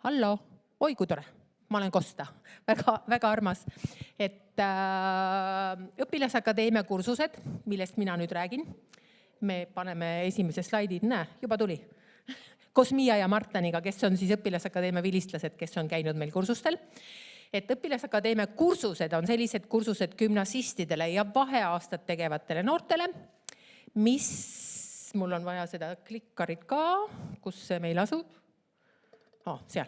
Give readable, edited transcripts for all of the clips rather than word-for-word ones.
Hallo, oi kui tore, ma olen Kosta, väga armas. Et õpilasakadeemia kursused, millest mina nüüd räägin, me paneme esimese slaidid, näe, juba tuli. Koos Miia ja Martaniga, kes on siis õpilasakadeemia vilistlased, kes on käinud meil kursustel. Et õpilasakadeemia kursused on sellised kursused gümnasistidele ja vaheaastat tegevatele noortele, mis, mul on vaja seda klikkarit ka, kus see meil asub. Seal.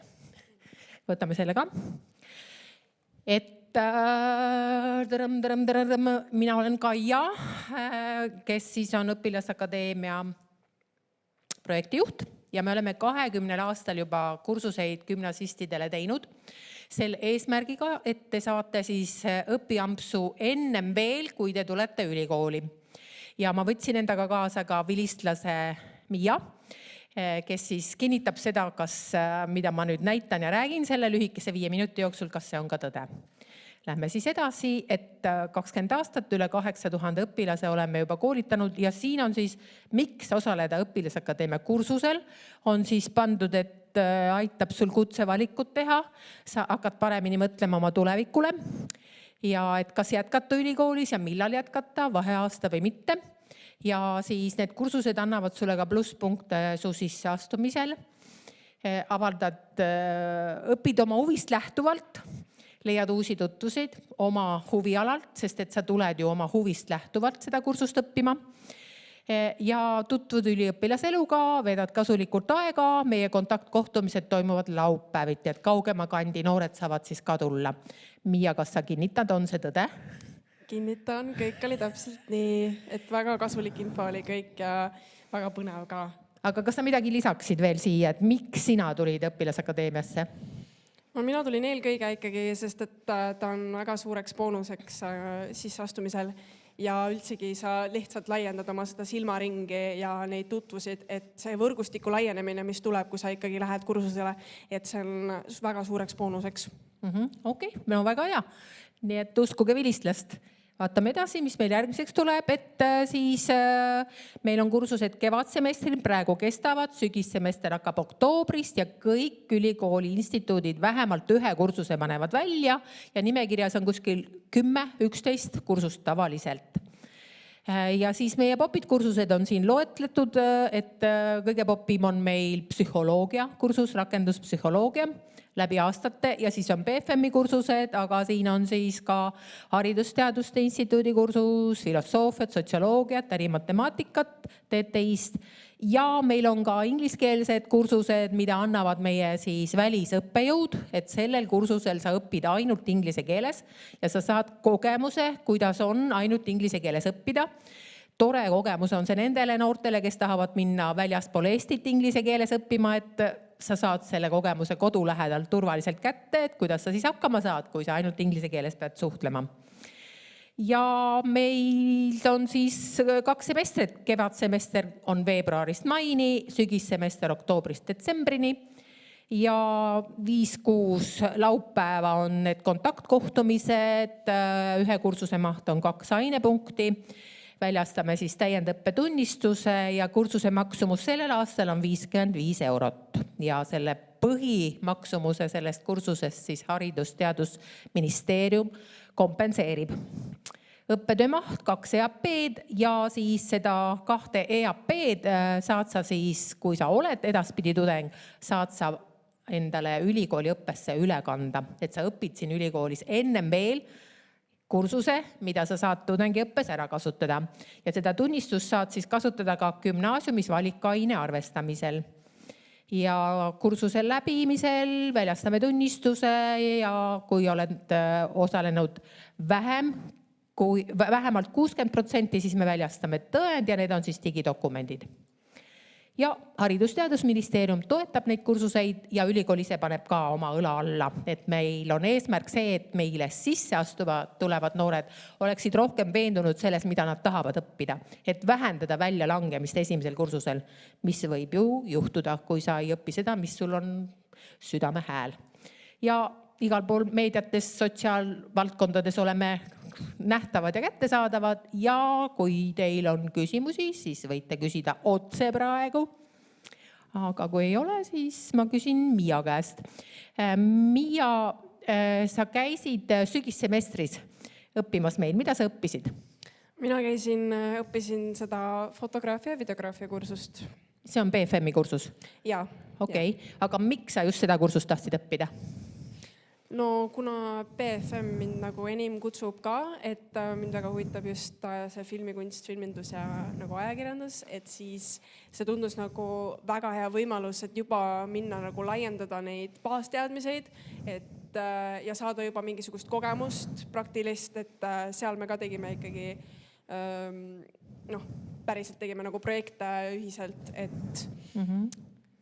Võtame selle ka. Et mina olen Kaia, kes siis on õpilasakadeemia projektijuht ja me oleme 20 aastal juba kursuseid gümnasistidele teinud sel eesmärgiga, et te saate siis õpiampsu ennem veel, kui te tulete ülikooli. Ja ma võtsin endaga kaasa ka vilistlase Miia, kes siis kinnitab seda, mida ma nüüd näitan ja räägin selle lühikese 5 minuti jooksul, kas see on ka tõde. Lähme siis edasi, et 20 aastat üle 8000 õpilase oleme juba koolitanud ja siin on siis, miks osaleda õpilasakadeemia kursusel, on siis pandud, et aitab sul kutsevalikut teha, sa hakkad paremini mõtlema oma tulevikule ja et kas jätkata ülikoolis ja millal jätkata, vaheaasta või mitte. Ja siis need kursused annavad sulle ka plusspunkte su sisseastumisel. Avaldad, õpid oma huvist lähtuvalt, leiad uusi tutvusid oma huvialalt, sest et sa tuled ju oma huvist lähtuvalt seda kursust õppima. Ja tutvud üliõpilaseluga, veedad kasulikult aega, meie kontaktkohtumised toimuvad laupäeviti, et kaugema kandi noored saavad siis ka tulla. Miia, kas sa kinnitad, on see tõde? Kinnitan, kõik oli täpselt nii, et väga kasulik info oli kõik ja väga põnev ka. Aga kas sa midagi lisaksid veel siia, et miks sina tulid õpilasakadeemiasse? Mina tulin eelkõige ikkagi, sest et ta on väga suureks boonuseks sisseastumisel ja üldsegi sa lihtsalt laiendad oma seda silmaringi ja neid tutvusid, et see võrgustiku laienemine, mis tuleb, kui sa ikkagi lähed kursusele, et see on väga suureks boonuseks. Okei, no väga hea. Nii et uskuge vilistlast. Vaatame edasi, mis meil järgmiseks tuleb, et siis meil on kursused kevadsemestril praegu kestavad, sügissemester hakkab oktoobrist ja kõik ülikooli instituudid vähemalt 1 kursuse panevad välja ja nimekirjas on kuskil 10-11 kursust tavaliselt. Ja siis meie popid kursused on siin loetletud, et kõige popim on meil psühholoogia kursus, rakenduspsühholoogia läbi aastate ja siis on BFM-i kursused, aga siin on siis ka haridusteaduste instituudi kursus, filosoofiat, sotsioloogiat, ärimatemaatikat, TTI-st ja meil on ka ingliskeelsed kursused, mida annavad meie siis välisõppejõud, et sellel kursusel sa õpid ainult inglise keeles ja sa saad kogemuse, kuidas on ainult inglise keeles õppida. Tore kogemus on see nendele noortele, kes tahavad minna väljaspool Eestit inglise keeles õppima, et sa saad selle kogemuse kodu lähedalt turvaliselt kätte, et kuidas sa siis hakkama saad, kui sa ainult inglise keeles pead suhtlema. Ja meil on siis 2 semestrit, kevadsemester on veebruarist maini, sügissemester oktoobrist detsembrini ja 5-6 laupäeva on need kontaktkohtumised, 1 kursuse maht on 2 ainepunkti. Väljastame siis täiendõppetunnistuse ja kursuse maksumus sellel aastal on 55 eurot ja selle põhimaksumuse sellest kursusest siis Haridus-Teadusministeerium kompenseerib. Õppetöö maht 2 EAP-d ja siis seda 2 EAP-d saad sa siis, kui sa oled edaspidi tudeng, saad sa endale ülikooli õppesse üle kanda, et sa õpid siin ülikoolis ennem veel kursuse, mida sa saad tudengiõppes ära kasutada. Ja seda tunnistust saad siis kasutada ka gümnaasiumis valikaine arvestamisel. Ja kursusel läbimisel väljastame tunnistuse ja kui oled osalenud vähemalt 60%, siis me väljastame tõend ja need on siis digidokumendid. Ja Haridus-Teadusministeerium toetab neid kursuseid ja ülikool ise paneb ka oma õla alla. Et meil on eesmärk see, et meile sisse tulevad noored oleksid rohkem veendunud selles, mida nad tahavad õppida. Et vähendada välja langemist esimesel kursusel, mis võib ju juhtuda, kui sa ei õpi seda, mis sul on südame hääl. Ja igal pool meediates, sotsiaalvaldkondades oleme nähtavad ja kättesaadavad ja kui teil on küsimusi, siis võite küsida otse praegu. aga kui ei ole, siis ma küsin Miia käest. Miia, sa käisid sügissemestris õppimas meil, mida sa õppisid? Mina õppisin seda fotograafia ja videograafia kursust. See on BFM-i kursus? Jaa. Okei, aga miks sa just seda kursust tahtsid õppida? No kuna BFM mind nagu enim kutsub ka, et mind väga huvitab just see filmikunst, filmindus ja nagu ajakirjandus, et siis see tundus nagu väga hea võimalus, et juba minna nagu laiendada neid baasteadmiseid, ja saada juba mingisugust kogemust praktilist, et seal me ka tegime ikkagi, päriselt tegime nagu projekte ühiselt, et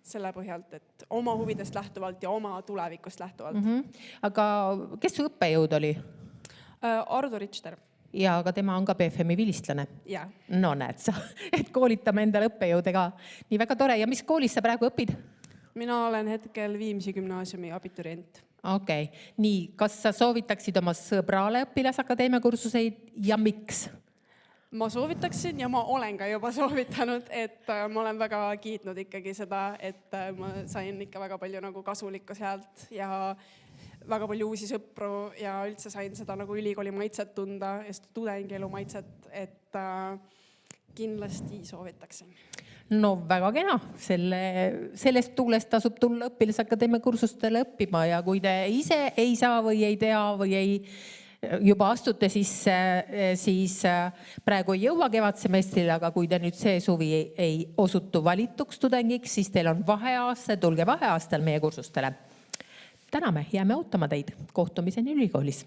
selle põhjalt, et oma huvidest lähtuvalt ja oma tulevikust lähtuvalt. Aga kes su õppejõud oli? Ardo Richter. Ja, aga tema on ka BFM-i vilistlane. Jaa. No näed sa, et koolitame endale õppejõude ka. Nii väga tore. Ja mis koolis sa praegu õpid? Mina olen hetkel Viimsi gümnaasiumi abiturient. Okei. Nii, kas sa soovitaksid oma sõbrale õpilasakadeemia kursuseid ja miks? Ma soovitaksin ja ma olen ka juba soovitanud, et ma olen väga kiitnud ikkagi seda, et ma sain ikka väga palju nagu kasulikku sealt ja väga palju uusi sõpru ja üldse sain seda nagu ülikooli maitset tunda ja tudengielu maitset, et kindlasti soovitaksin. No väga kena. Sellest tuulest tasub tulla õpilasakadeemia kursustele õppima ja kui te ise ei saa või ei tea või ei juba astute sisse, siis praegu ei jõua kevadsemestril, aga kui te nüüd see suvi ei osutu valituks tudengiks, siis teil on vaheaasta, tulge vaheaastal meie kursustele. Täname, jääme ootama teid. Kohtumiseni ülikoolis.